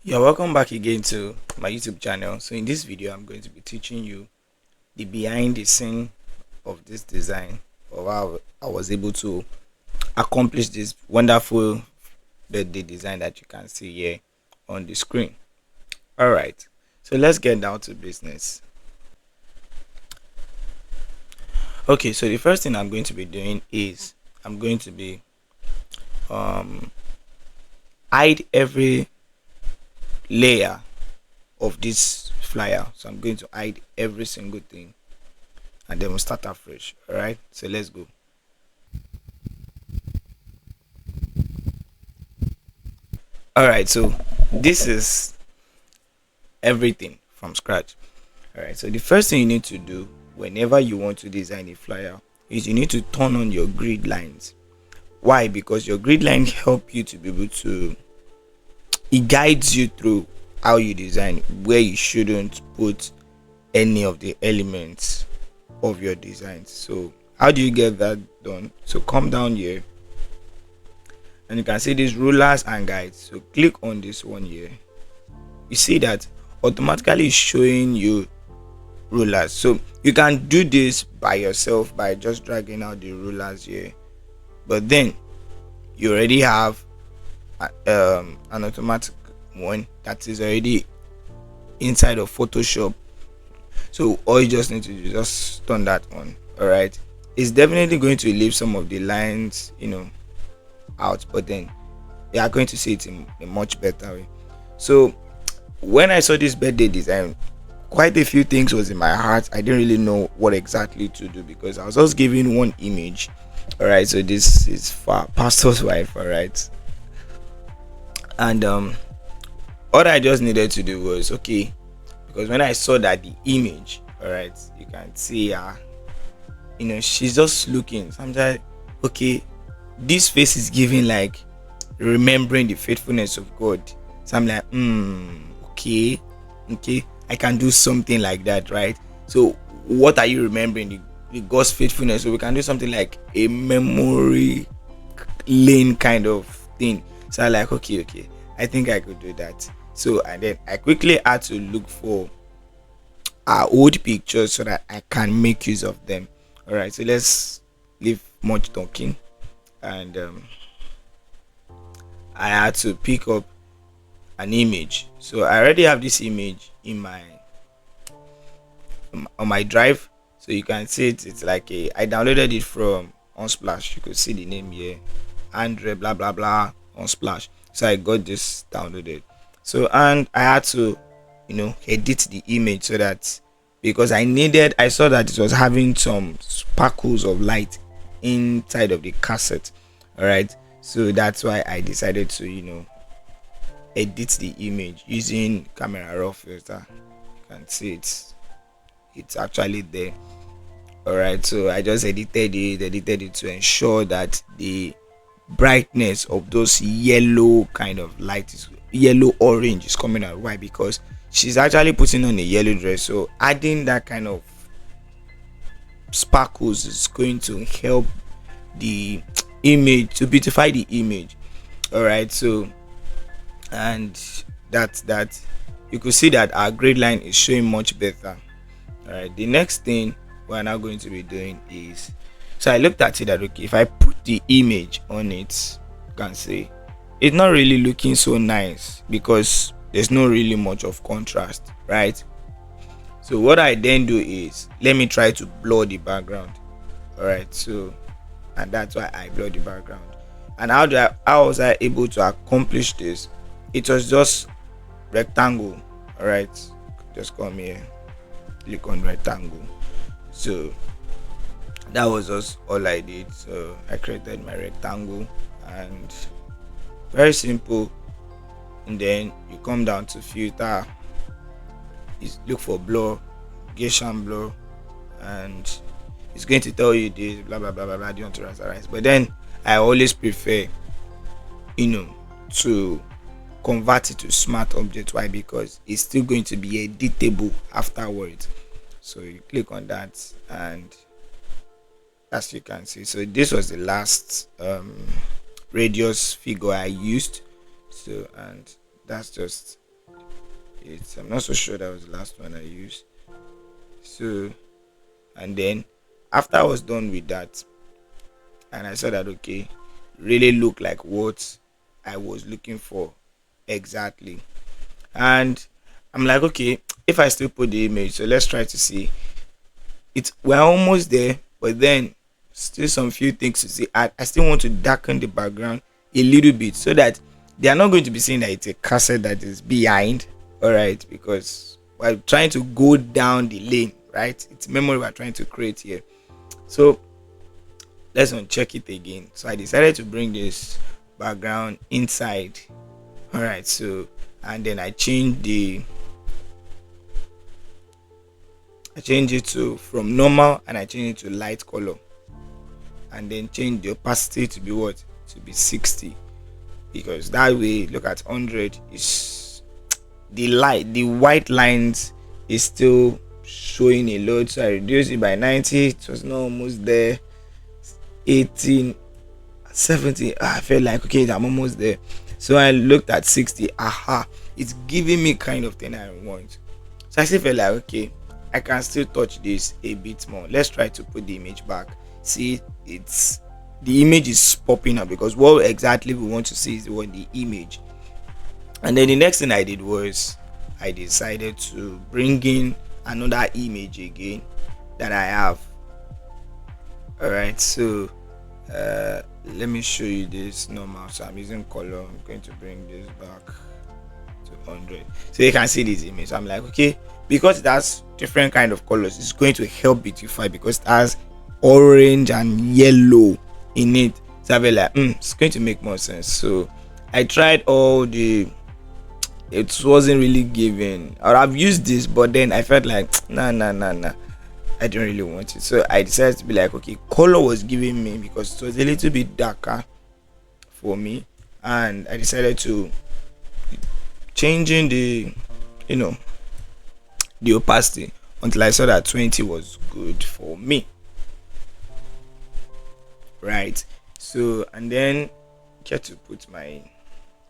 You're welcome back again to my YouTube channel. So in this video, I'm going to be teaching you the behind the scene of this design, of how I was able to accomplish this wonderful birthday design that you can see here on the screen. All right, so let's get down to business. Okay, so the first thing I'm going to be doing is I'm going to be um hide every layer of this flyer. So I'm going to hide every single thing and then we'll start afresh. All right, so let's go. All right, so this is everything from scratch. All right, so the first thing you need to do whenever you want to design a flyer is you need to turn on your grid lines. Why? Because your grid lines help you to be able to, it guides you through how you design, where you shouldn't put any of the elements of your designs. So how do you get that done? So come down here and you can see these rulers and guides. So click on this one here. You see that automatically showing you rulers. So you can do this by yourself by just dragging out the rulers here, but then you already have an automatic one that is already inside of Photoshop. So all you just need to do is just turn that on. All right, it's definitely going to leave some of the lines out, but then you are going to see it in a much better way. So when I saw this birthday design, quite a few things was in my heart. I didn't really know what exactly to do because I was just given one image. All right, so this is for pastor's wife. All right, and all I just needed to do was okay, because when I saw that the image, all right, you can see her, she's just looking. So I'm like, okay, this face is giving like remembering the faithfulness of God. So I'm like, okay, I can do something like that, right? So what are you remembering? The God's faithfulness. So we can do something like a memory lane kind of thing. So I like, okay, I think I could do that. So and then I quickly had to look for our old pictures so that I can make use of them. All right, so let's leave much talking, and I had to pick up an image. So I already have this image in my on my drive. So you can see it's like I downloaded it from Unsplash. You could see the name here, Andre blah blah blah Unsplash. So I got this downloaded. So and I had to edit the image so that, because I saw that it was having some sparkles of light inside of the cassette. All right, so that's why I decided to edit the image using camera raw filter. You can see it's actually there. All right, so I just edited it to ensure that the brightness of those yellow kind of light is yellow orange is coming out. Why? Because she's actually putting on a yellow dress, so adding that kind of sparkles is going to help the image to beautify the image. All right, so and that you could see that our grade line is showing much better. All right, the next thing we're now going to be doing is, so I looked at it that okay, if I put the image on it, you can see it's not really looking so nice because there's no really much of contrast, right? So what I then do is let me try to blur the background. All right, so and that's why I blur the background. And how was I able to accomplish this? It was just rectangle. All right, just come here, click on rectangle. So that was just all I did. So I created my rectangle and very simple. And then you come down to filter, you look for blur, Gaussian blur, and it's going to tell you this blah blah blah blah blah. Do you want to rasterize? But then I always prefer to convert it to smart object. Why? Because it's still going to be editable afterwards. So you click on that, and as you can see, so this was the last radius figure I used. So and that's just It's I'm not so sure that was the last one I used. So and then after I was done with that, and I saw that okay, really look like what I was looking for exactly. And I'm like, okay, if I still put the image, so let's try to see. It's we're almost there, but then still some few things to see. I still want to darken the background a little bit so that they are not going to be seeing that it's a cassette that is behind. All right, because we're trying to go down the lane, right? It's memory we're trying to create here. So let's uncheck it again. So I decided to bring this background inside. All right, so and then I change it to from normal, and I change it to light color, and then change the opacity to be what, to be 60, because that way look at 100 is the white lines is still showing a lot. So I reduced it by 90. It was not almost there. 18, 70. I felt like okay, I'm almost there. So I looked at 60. Aha, it's giving me kind of thing I want. So I still felt like okay, I can still touch this a bit more. Let's try to put the image back. See, it's the image is popping up because what exactly we want to see is what the image. And then the next thing I did was I decided to bring in another image again that I have. All right, so let me show you this normal. So I'm using color. I'm going to bring this back to 100 so you can see this image. So I'm like okay, because it has different kind of colors, it's going to help beautify because it has orange and yellow in it. So I feel like it's going to make more sense. So I tried all the, it wasn't really giving, or I've used this but then I felt like nah, I don't really want it. So I decided to be like okay, color was giving me because it was a little bit darker for me, and I decided to changing the, you know, the opacity until I saw that 20 was good for me, right? So and then get to put my,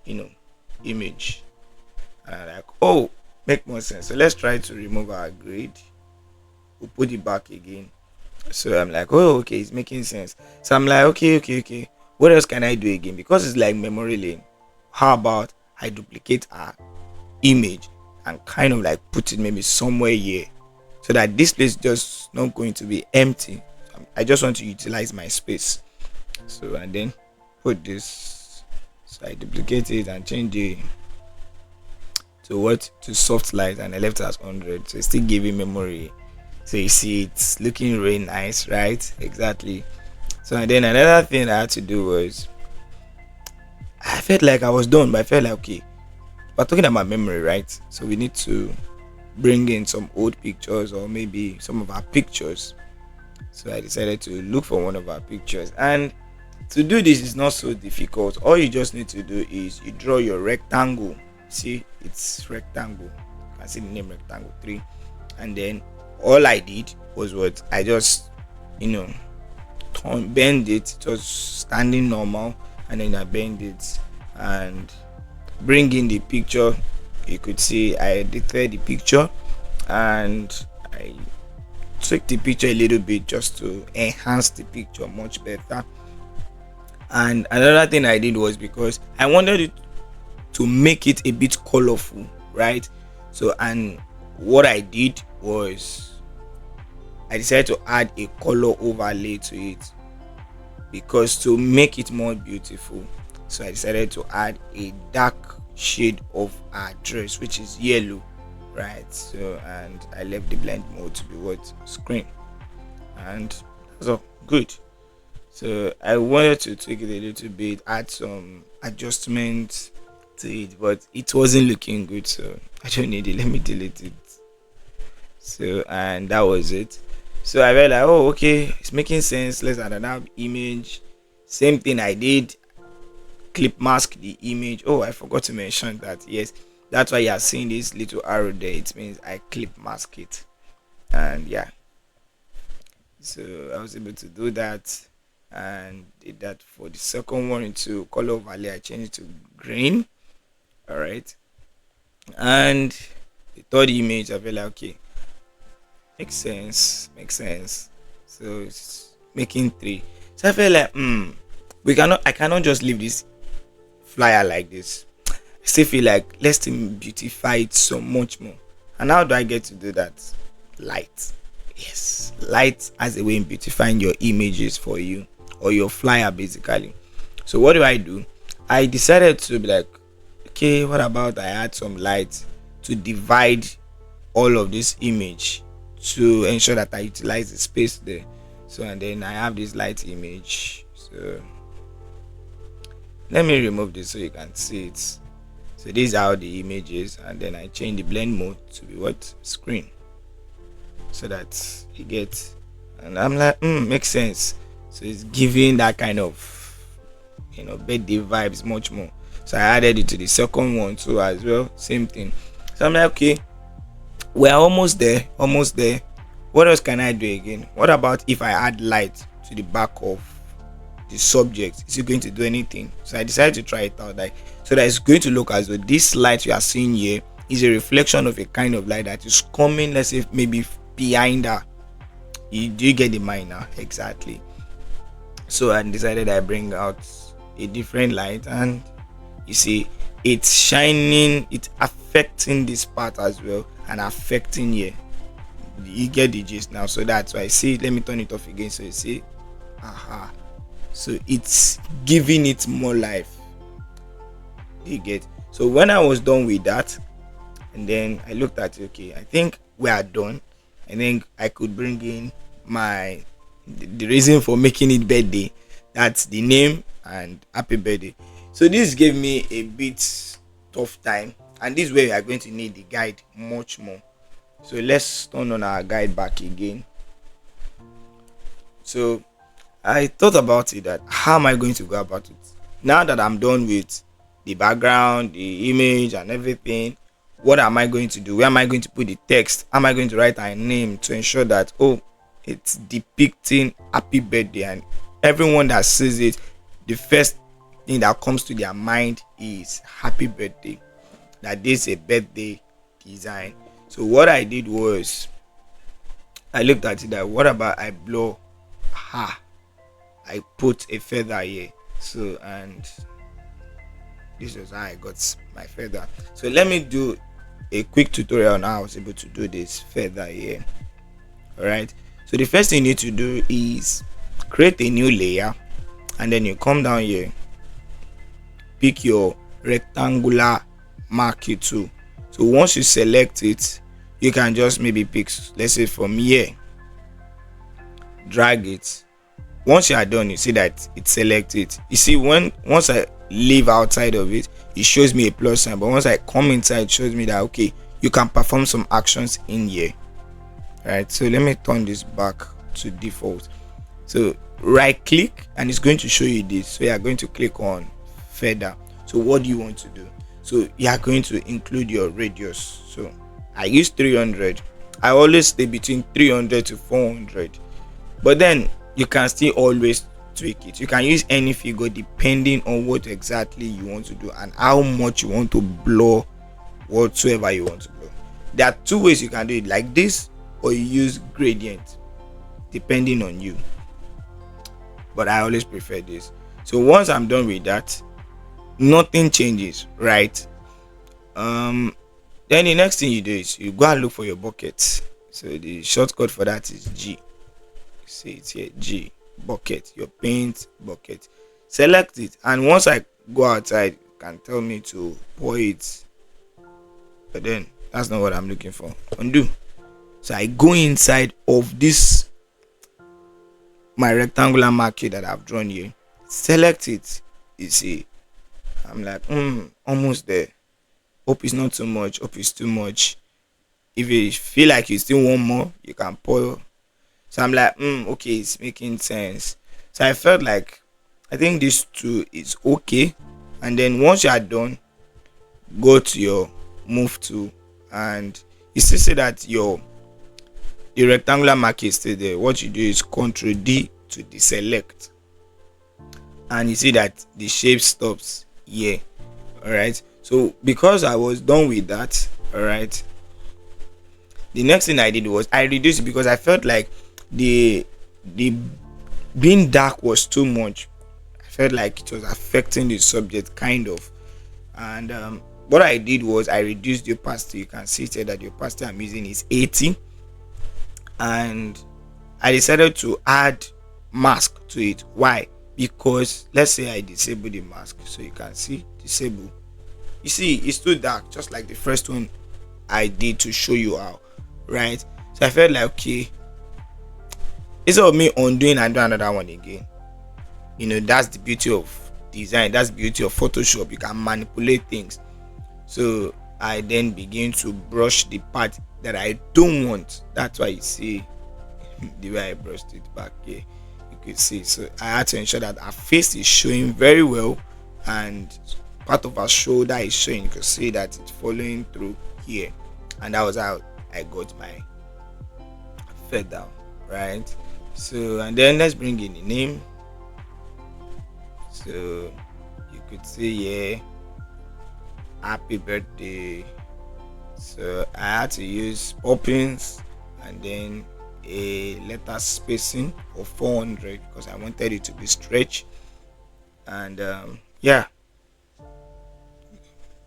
you know, image, and I'm like oh, make more sense. So let's try to remove our grid. We'll put it back again. So I'm like oh okay, it's making sense. So I'm like okay, what else can I do again? Because it's like memory lane, how about I duplicate our image and kind of like put it maybe somewhere here so that this place just not going to be empty. I just want to utilize my space. So and then put this, so I duplicate it and change the to what, to soft light, and I left it as 100, so it's still giving memory. So you see it's looking really nice, right? Exactly. So and then another thing I had to do was I felt like I was done, but I felt like okay, we're talking about memory, right? So we need to bring in some old pictures or maybe some of our pictures. So I decided to look for one of our pictures, and to do this is not so difficult. All you just need to do is you draw your rectangle. See, it's rectangle. You can see the name rectangle 3, and then all I did was what I just, you know, bend it. It was standing normal, and then I bend it and bring in the picture. You could see I edited the picture and I took the picture a little bit just to enhance the picture much better. And another thing I did was because I wanted it to make it a bit colorful, right? So and what I did was I decided to add a color overlay to it because to make it more beautiful. So I decided to add a dark shade of our dress, which is yellow, right? So and I left the blend mode to be what, screen, and that's all good. So I wanted to tweak it a little bit, add some adjustments to it, but it wasn't looking good, so I don't need it. Let me delete it. So and that was it. So I felt like oh okay, it's making sense. Let's add another image. Same thing I did. Clip mask the image. Oh, I forgot to mention that. Yes, that's why you are seeing this little arrow there. It means I clip mask it, and yeah. So I was able to do that, and did that for the second one into color overlay. I changed it to green. All right, and third image, I feel like okay, makes sense. So it's making three. So I feel like I cannot just leave this flyer like this. I still feel like let's still beautify it so much more. And how do I get to do that? Light. Yes, light as a way in beautifying your images for you or your flyer basically. So what do? I decided to be like, okay, what about I add some light to divide all of this image to ensure that I utilize the space there. So and then I have this light image. So let me remove this so you can see it. So this is how the image is, and then I change the blend mode to be what screen, so that you get, and I'm like makes sense. So it's giving that kind of birthday vibes much more. So I added it to the second one too as well, same thing. So I'm like, okay, we're almost there. What else can I do again? What about if I add light to the back of the subject? Is it going to do anything? So I decided to try it out, like, so that it's going to look as though this light you are seeing here is a reflection of a kind of light that is coming, let's say maybe behind her. Do you get the mind now? Exactly. So I decided I bring out a different light, and you see it's shining, it's affecting this part as well and affecting here. You get the gist now. So that's why I see, let me turn it off again so you see. So it's giving it more life. You get. So when I was done with that, and then I looked at it, okay, I think we are done. I think I could bring in the reason for making it birthday. That's the name and happy birthday. So this gave me a bit tough time, and this is where we are going to need the guide much more. So let's turn on our guide back again. So I thought about it, that how am I going to go about it now that I'm done with the background, the image and everything. What am I going to do? Where am I going to put the text? Am I going to write a name to ensure that it's depicting happy birthday, and everyone that sees it, the first thing that comes to their mind is happy birthday, that this is a birthday design. So what I did was I looked at it, that what about I blow I put a feather here. So, and this is how I got my feather. So let me do a quick tutorial on how I was able to do this feather here. Alright, so the first thing you need to do is create a new layer, and then you come down here, pick your rectangular marquee tool. So once you select it, you can just maybe pick, let's say from here, drag it. Once you are done, you see that it's selected. You see, once I leave outside of it, it shows me a plus sign, but once I come inside, it shows me that okay, you can perform some actions in here. Right, so let me turn this back to default. So right click, and it's going to show you this. So you are going to click on feather. So what do you want to do? So you are going to include your radius. So I use 300. I always stay between 300 to 400, but then you can still always tweak it. You can use any figure depending on what exactly you want to do and how much you want to blur whatsoever you want to blur. There are two ways you can do it, like this, or you use gradient, depending on you, but I always prefer this. So once I'm done with that, nothing changes, right? Then the next thing you do is you go and look for your bucket. So the shortcut for that is G. See it here, G, bucket, your paint bucket. Select it, and once I go outside, you can tell me to pour it, but then that's not what I'm looking for. Undo. So I go inside of this my rectangular marquee that I've drawn here, select it. You see, I'm like almost there. Hope it's not too much, hope it's too much. If you feel like you still want more, you can pour. So I'm like okay, it's making sense. So I felt like I think this two is okay. And then once you are done, go to your move tool, and you still see that the rectangular marquee is still there. What you do is Ctrl D to deselect, and you see that the shape stops here. All right, so because I was done with that, all right, The next thing I did was I reduced it because I felt like the being dark was too much. I felt like it was affecting the subject kind of. And what I did was I reduced the opacity. You can see here that the opacity I'm using is 80, and I decided to add mask to it. Why? Because let's say I disable the mask, so you can see disable. You see, it's too dark, just like the first one I did to show you how, right? So I felt like, okay, instead of me undoing and do another one again, that's the beauty of design. That's the beauty of Photoshop. You can manipulate things. So I then begin to brush the part that I don't want. That's why you see the way I brushed it back here. You could see. So I had to ensure that our face is showing very well, and part of our shoulder is showing. You can see that it's following through here, and that was how I got my feather, right? So, and then let's bring in the name. So you could see here, happy birthday. So I had to use poppins and then a letter spacing of 400 because I wanted it to be stretched. And yeah,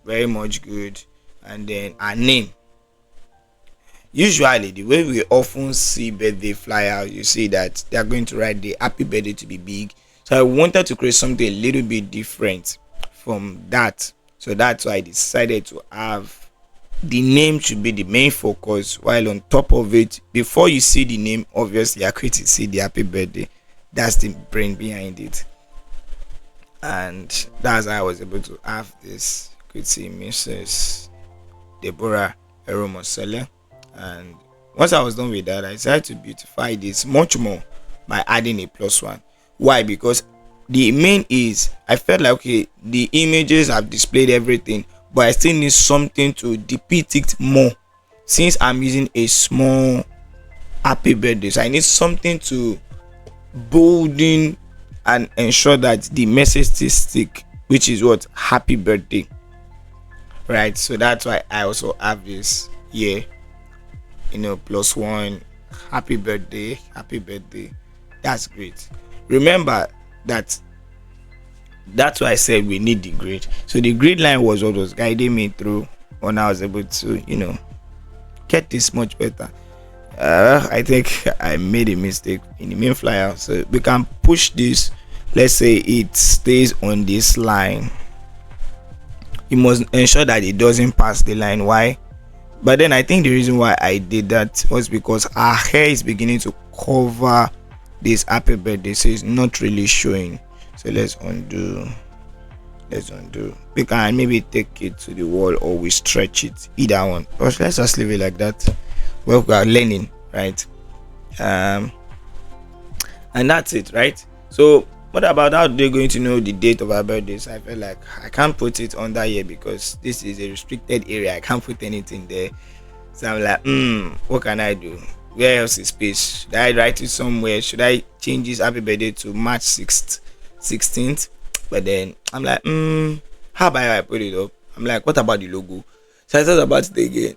very much good. And then our name. Usually the way we often see birthday flyer, you see that they are going to write the happy birthday to be big. So I wanted to create something a little bit different from that. So that's why I decided to have the name should be the main focus, while on top of it, before you see the name, obviously you're going to see the happy birthday. That's the brain behind it. And that's how I was able to have this. You could see Mrs. Deborah Eromosele. And once I was done with that, I decided to beautify this much more by adding a +1. Why? Because the main is I felt like, okay, the images have displayed everything, but I still need something to depict it more, since I'm using a small happy birthday. So I need something to bolden and ensure that the message still stick, which is what happy birthday, right? So that's why I also have this here, +1, happy birthday, happy birthday. That's great. Remember that that's why I said we need the grid. So the grid line was what was guiding me through when I was able to get this much better. I think I made a mistake in the main flyer, so we can push this. Let's say it stays on this line. You must ensure that it doesn't pass the line. Why? But then I think the reason why I did that was because our hair is beginning to cover this happy birthday, so it's not really showing. So let's undo. We can maybe take it to the wall, or we stretch it, either one, but let's just leave it like that. Well, we are learning, right? And that's it, right? So what about how they're going to know the date of our birthdays? I feel like I can't put it under here because this is a restricted area. I can't put anything there. So I'm like, what can I do? Where else is space? Should I write it somewhere? Should I change this happy birthday to March 6th, 16th? But then I'm like, how about I put it up? I'm like, what about the logo? So I thought about it again.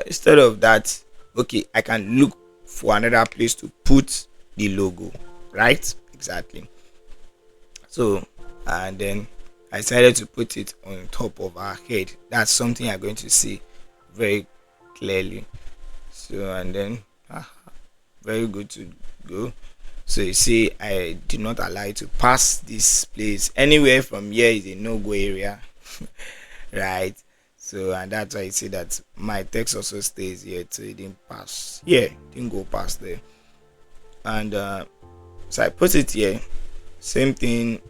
Instead of that, okay, I can look for another place to put the logo, right? Exactly. So, and then I decided to put it on top of our head. That's something you're going to see very clearly. So, and then very good to go. So you see, I did not allow it to pass this place. Anywhere from here is a no-go area, right? So, and that's why you see that my text also stays here, so it didn't pass. Yeah, didn't go past there. And so I put it here. Same thing.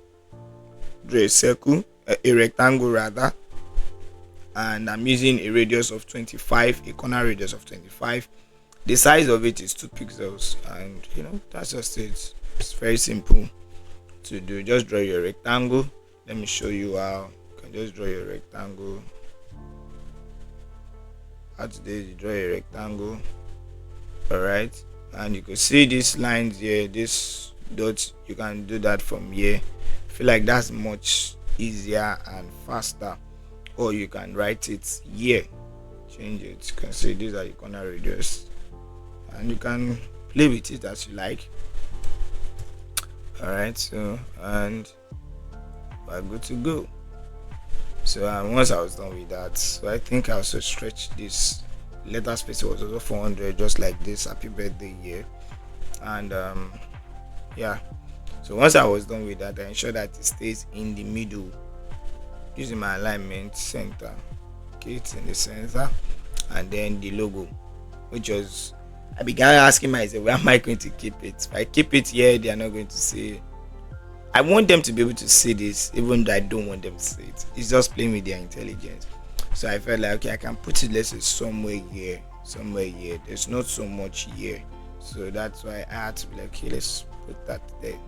Draw a circle, a rectangle rather, and I'm using a radius of 25, a corner radius of 25. The size of it is 2 pixels, and that's just it. It's very simple to do. Just draw your rectangle. Let me show you how. You can just draw your rectangle. How to do it, you draw a rectangle. Alright, and you can see these lines here, this dots. You can do that from here. I feel like that's much easier and faster. Or you can write it here. change it. You can see these are the corner radius, and you can play with it as you like. All right, so and we're good to go. So once I was done with that, so I think I also stretched this letter space. Was also 400, just like this happy birthday here. And yeah, so once I was done with that, I ensured that it stays in the middle using my alignment center. Okay, it's in the center. And then the logo, which was, I began asking myself, where am I going to keep it? If I keep it here, they are not going to see. I want them to be able to see this, even though I don't want them to see it. It's just playing with their intelligence. So I felt like, okay, I can put it, let's say, somewhere here, somewhere here. There's not so much here. So that's why I had to be like, okay, let's put that there.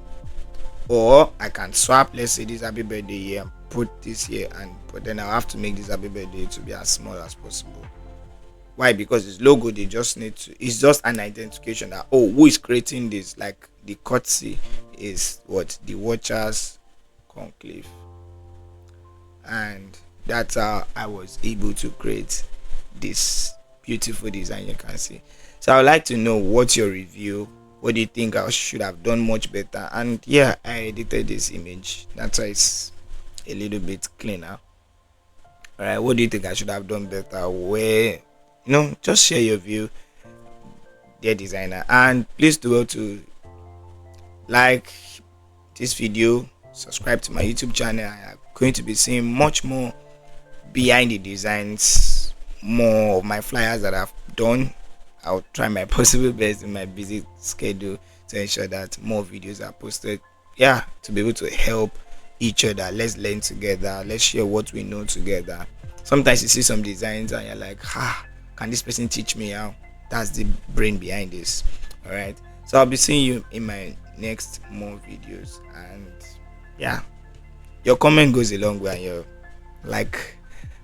Or I can swap, let's say, this happy birthday here and put this here, but then I'll have to make this happy birthday to be as small as possible. Why? Because this logo, they just need to, it's just an identification that, oh, who is creating this? Like the courtesy is what? The Watchers Conclave. And that's how I was able to create this beautiful design you can see. So I would like to know what's your review. What do you think I should have done much better? And yeah, I edited this image. That's why it's a little bit cleaner. Alright, what do you think I should have done better? Where, just share your view, dear designer. And please do well to like this video, subscribe to my YouTube channel. I am going to be seeing much more behind the designs, more of my flyers that I've done. I'll try my possible best in my busy schedule to ensure that more videos are posted. Yeah, to be able to help each other. Let's learn together. Let's share what we know together. Sometimes you see some designs and you're like, can this person teach me how? That's the brain behind this. All right. So I'll be seeing you in my next more videos. And yeah, your comment goes a long way, and your like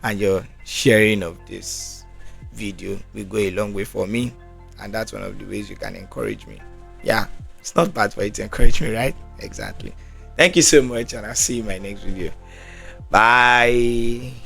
and your sharing of this video will go a long way for me, and that's one of the ways you can encourage me. Yeah, it's not bad for you to encourage me, right? Exactly. Thank you so much, and I'll see you in my next video. Bye.